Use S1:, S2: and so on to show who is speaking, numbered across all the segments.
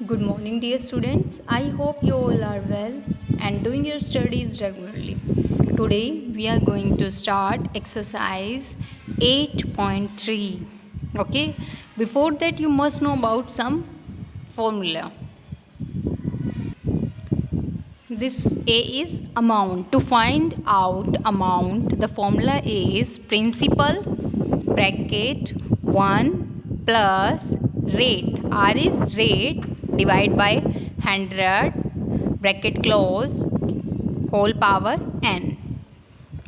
S1: Good morning, dear students. I hope you all are well and doing your studies regularly. Today, we are going to start exercise 8.3. Okay, before that, you must know about some formula. This A is amount. To find out amount, the formula is principal bracket 1 plus rate. R is rate divide by 100 bracket close whole power n.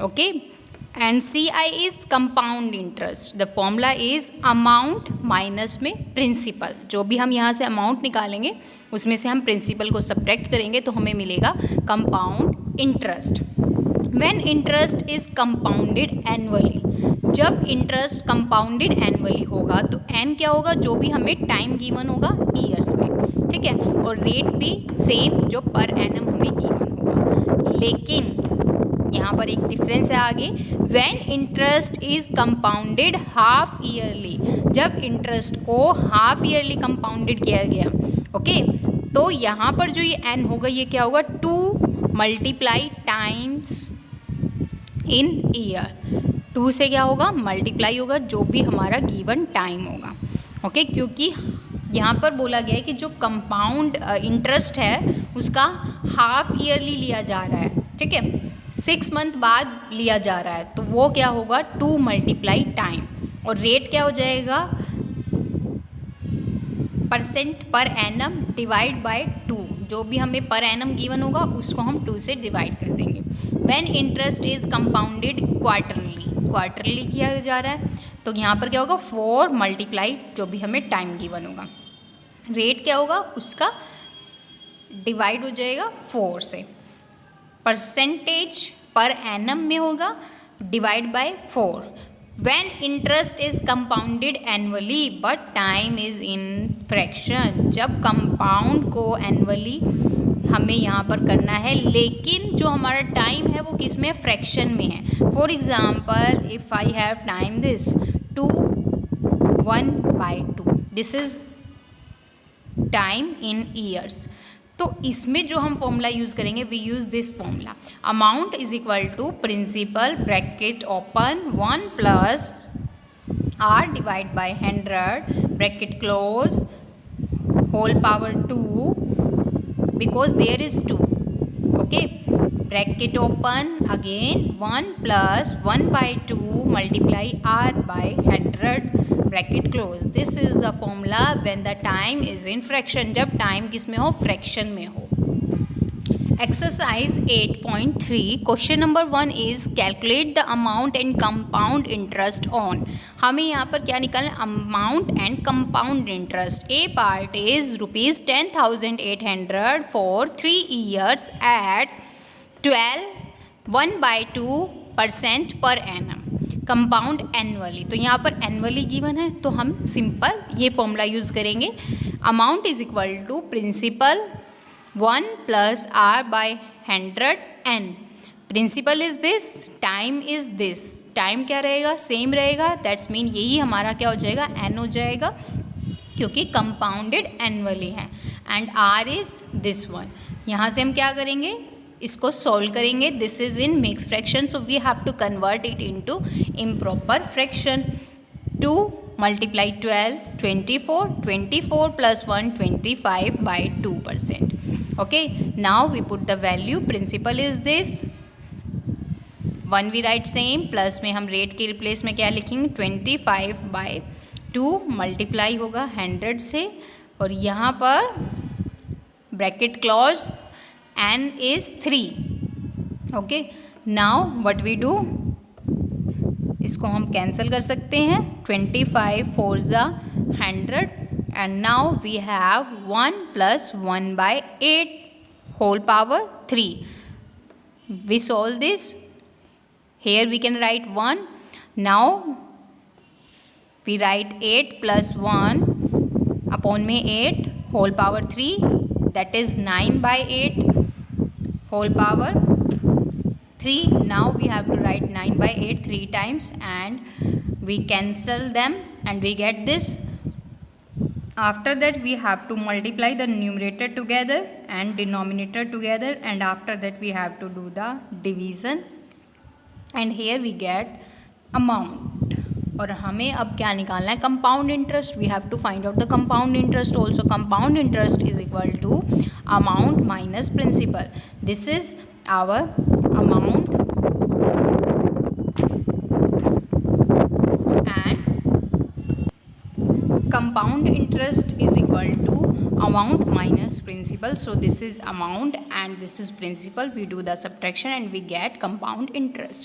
S1: Okay, and CI is compound interest. The formula is amount minus में principal. जो भी हम यहाँ से amount निकालेंगे उसमें से हम प्रिंसिपल को सब्ट्रैक्ट करेंगे तो हमें मिलेगा compound interest. When interest is compounded annually, जब इंटरेस्ट कंपाउंडेड एनुअली होगा तो एन क्या होगा, जो भी हमें टाइम गिवन होगा ईयर्स में, ठीक है, और रेट भी सेम जो पर एनम हमें गिवन होगा. लेकिन यहाँ पर एक डिफरेंस है आगे. When interest is compounded half yearly, जब इंटरेस्ट को हाफ ईयरली कंपाउंडेड किया गया, ओके, तो यहाँ पर जो ये एन होगा ये क्या होगा, 2 मल्टीप्लाई टाइम्स इन ईयर. 2 से क्या होगा, मल्टीप्लाई होगा जो भी हमारा गिवन टाइम होगा. ओके, क्योंकि यहाँ पर बोला गया है कि जो कंपाउंड इंटरेस्ट है उसका हाफ ईयरली लिया जा रहा है, ठीक है, 6 मंथ बाद लिया जा रहा है, तो वो क्या होगा 2 मल्टीप्लाई टाइम. और रेट क्या हो जाएगा, percent per annum divide by 2. जो भी हमें पर एनम गिवन होगा उसको हम 2 से डिवाइड कर देंगे. When interest is compounded quarterly किया जा रहा है तो यहाँ पर क्या होगा 4 मल्टीप्लाई जो भी हमें टाइम गिवन होगा. रेट क्या होगा, उसका डिवाइड हो जाएगा 4 से. परसेंटेज पर एनम में होगा divide by 4. When interest is compounded annually but time is in fraction, जब कंपाउंड को एनुअली हमें यहाँ पर करना है लेकिन जो हमारा टाइम है वो किस में, फ्रैक्शन में है. For example if I have time this 2 1/2, this is time in years. तो इसमें जो हम फॉर्मूला यूज़ करेंगे, we use this formula. Amount is equal to principal bracket open 1 plus r divide by 100 bracket close whole power 2 because there is 2. Okay, bracket open again 1 plus 1/2 multiply r by 100 bracket close. This is the formula when the time is in fraction, जब time किस में हो, fraction में हो. Exercise 8.3 question number 1 is calculate the amount and compound interest on. हमें यहाँ पर क्या निकालना है, amount and compound interest. A part is ₹10,800 for 3 years at 1/2% per annum. Compound annually, तो यहाँ पर एनुअली गिवन है तो हम सिंपल ये फॉर्मूला यूज़ करेंगे. Amount is equal to principal 1 plus r by 100 n. Principal is this, time is this. Time क्या रहेगा, सेम रहेगा, दैट्स मीन यही हमारा क्या हो जाएगा, एन हो जाएगा क्योंकि कंपाउंडेड एनुअली है. And r is this one. यहाँ से हम क्या करेंगे, इसको सॉल्व करेंगे. This is in mix fraction so we have to convert it into improper fraction. 2 multiply 12 24, 24 plus 1 25/2%. Okay, now we put the value. Principal is this 1 we write same, plus में हम rate के replace में क्या लिखेंगे 25/2 multiply होगा 100 से, और यहाँ पर bracket close n is 3. Okay, now what we do, इसको हम कैंसिल कर सकते हैं. 25 4 100 and now we have 1 plus 1/8 whole power 3. We solve this. Here we can write 1. Now we write 8 plus 1 upon में 8 whole power 3, that is 9/8 whole power 3. Now we have to write 9/8 3 times and we cancel them and we get this After that we have to multiply the numerator together and denominator together, and after that we have to do the division, and here we get amount. और हमें अब क्या निकालना है, compound interest. We have to find out the compound interest also. Compound interest is equal to amount minus principal. This is our amount and compound interest is equal to amount minus principal. So this is amount and this is principal. We do the subtraction and we get compound interest.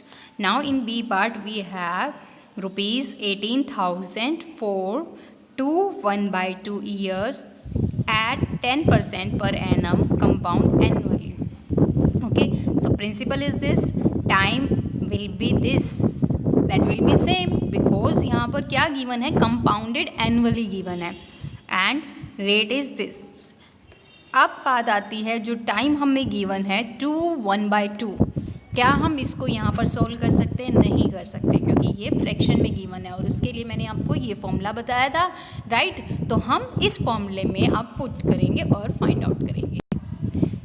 S1: Now in B part we have rupees 18,000 for 1/2 years at 10% per annum compound annually. Okay, so principal is this, time will be this, that will be same because यहाँ पर क्या given है, compounded annually given है, and rate is this. अब बात आती है जो टाइम हमें गिवन है 1/2. क्या हम इसको यहाँ पर सोल्व कर सकते हैं? नहीं कर सकते क्योंकि ये फ्रैक्शन में गिवन है और उसके लिए मैंने आपको ये फॉर्मूला बताया था, राइट. तो हम इस फॉर्मूले में अब पुट करेंगे और फाइंड आउट करेंगे.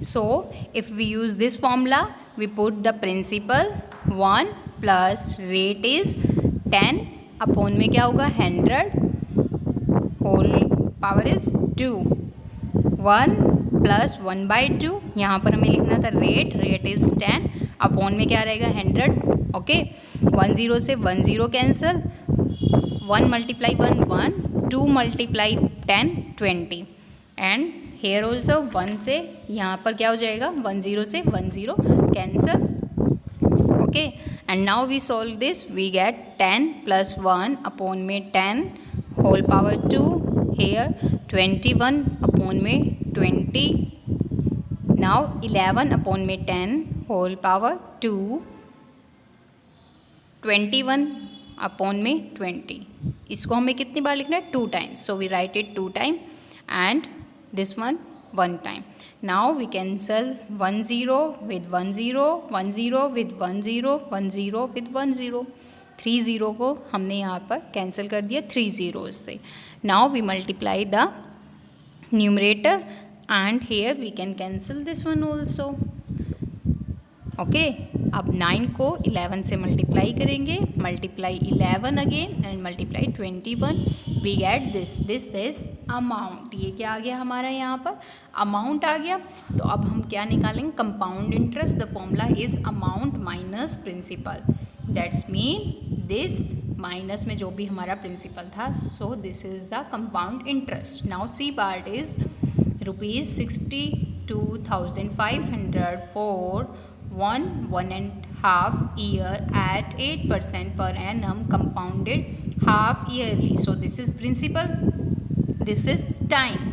S1: So if we use this formula we put the principal 1 plus rate is 10 upon में क्या होगा 100 होल पावर इज़ 2. 1 प्लस 1/2 यहाँ पर हमें लिखना था रेट इज़ 10 अपॉन में क्या रहेगा 100. ओके, 1 0 से 1 0 cancel, 1 multiply 1 1, 2 multiply 10 20, and here also 1 से यहाँ पर क्या हो जाएगा 1 0 से 1 0 cancel. Okay, and now we solve this. We get 10 plus 1 upon में 10 whole power 2, here 21 upon में 20, now 11 upon में 10 whole power 2, 21 upon में 20. इसको हमें कितनी बार लिखना है? 2 times. So we write it 2 times and this one 1 time. Now we cancel 1 0 with 1 0, 1 0 with 1 0, 1 0 with 1 0. 3 0 को हमने यहाँ पर कैंसिल कर दिया 3 zeros से. Now we multiply the numerator and here we can cancel this one also. Okay, अब 9 को 11 से मल्टीप्लाई करेंगे, multiply 11 again and multiply 21, we get this amount. ये क्या आ गया हमारा यहाँ पर अमाउंट आ गया. तो अब हम क्या निकालेंगे, compound interest. The formula is amount minus principal. That's mean this minus में जो भी हमारा प्रिंसिपल था, so this is the compound interest. Now c part is rupees 62,500 फॉर 1.5 year at 8% per annum compounded half yearly. So this is principal, this is time.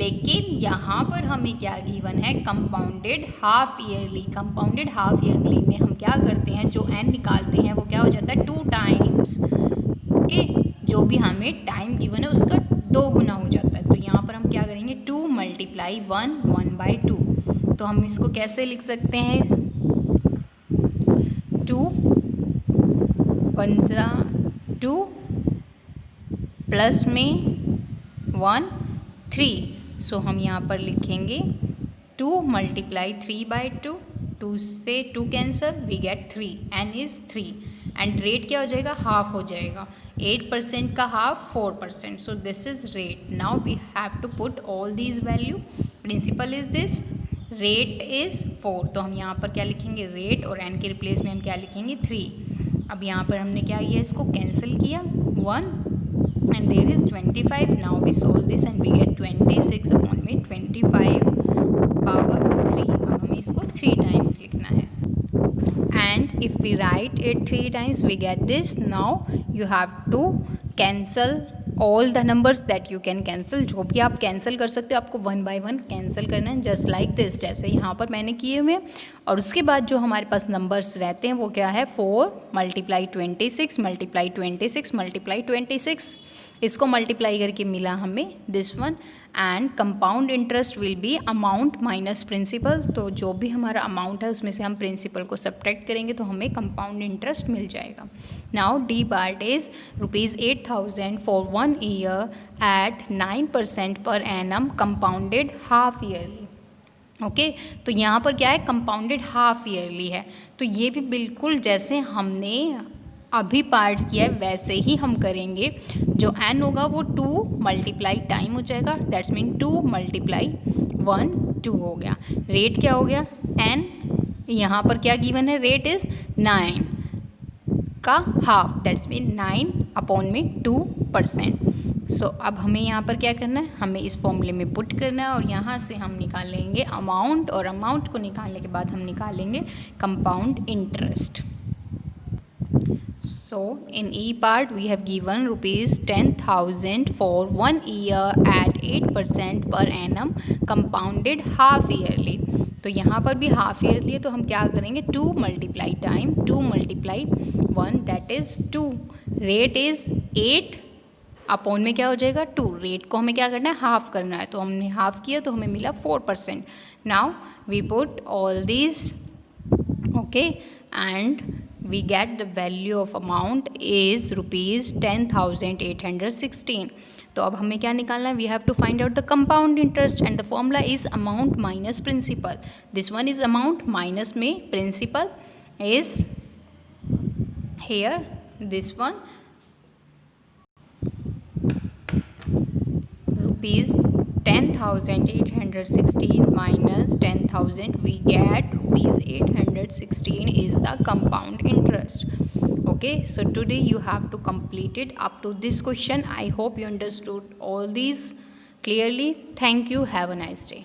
S1: लेकिन यहाँ पर हमें क्या गिवन है, compounded half yearly. Compounded half yearly में हम क्या करते हैं, जो n निकालते हैं वो क्या हो जाता है 2 times. ओके, जो भी हमें टाइम गिवन है उसका 2 गुना हो जाता है. तो यहाँ पर हम क्या करेंगे 2 मल्टीप्लाई 1 1/2. तो हम इसको कैसे लिख सकते हैं, 2 1 2 प्लस में 1 3. सो हम यहाँ पर लिखेंगे 2 मल्टीप्लाई 3/2, 2 से 2 cancel, we get 3, n is 3 and rate क्या हो जाएगा, हाफ हो जाएगा. 8% का half 4%. So this is rate. Now we have to put all these value. Principal is this, rate is 4. तो हम यहाँ पर क्या लिखेंगे रेट, और n के रिप्लेस में हम क्या लिखेंगे 3. अब यहाँ पर हमने क्या किया, इसको कैंसिल किया 1 and there is 25. Now we solve this and we get 26 upon में 25 पावर 3. अब हमें इसको 3 टाइम्स लिखना है and if we write it 3 times we get this. Now you have to cancel all the numbers that you can cancel. जो भी आप cancel कर सकते हो आपको 1 by 1 कैंसिल करना है, जस्ट लाइक दिस, जैसे यहाँ पर मैंने किए हुए. और उसके बाद जो हमारे पास नंबर्स रहते हैं वो क्या है, 4 मल्टीप्लाई 26 मल्टीप्लाई 26 मल्टीप्लाई 26. इसको मल्टीप्लाई करके मिला हमें this one, and compound interest will be amount minus principal. तो जो भी हमारा अमाउंट है उसमें से हम प्रिंसिपल को सब्ट्रैक्ट करेंगे तो हमें कंपाउंड इंटरेस्ट मिल जाएगा। Now d part is ₹8,000 for 1 year at 9% per annum compounded half yearly. Okay तो यहाँ पर क्या है, कंपाउंडेड हाफ ईयरली है। तो ये भी बिल्कुल जैसे हमने अभी पार्ट किया है वैसे ही हम करेंगे। जो n होगा वो 2 मल्टीप्लाई टाइम हो जाएगा, दैट्स मीन 2 मल्टीप्लाई 1 2 हो गया। रेट क्या हो गया n, यहाँ पर क्या गिवन है, रेट इज़ 9 का हाफ, दैट्स मीन 9/2%। सो अब हमें यहाँ पर क्या करना है, हमें इस फॉर्मूले में पुट करना है और यहाँ से हम निकालेंगे अमाउंट, और अमाउंट को निकालने के बाद हम निकालेंगे compound interest. So in E part we have given ₹10,000 for 1 year at 8% per annum compounded half yearly। तो यहाँ पर भी हाफ ईयरली है तो हम क्या करेंगे, 2 multiply time 2 multiply 1 that is 2। Rate is 8 upon में क्या हो जाएगा 2। रेट को हमें क्या करना है, हाफ करना है, तो हमने हाफ किया तो हमें मिला 4%। Now we put all these okay and we get the value of amount is ₹10,816। तो अब हमें क्या निकालना है, we have to find out the compound interest and the formula is amount minus principal। this one is amount minus में principal is here, this one ₹10,816 minus 10,000 we get ₹816 is the compound interest। okay so today you have to complete it up to this question। I hope you understood all these clearly। thank you, have a nice day।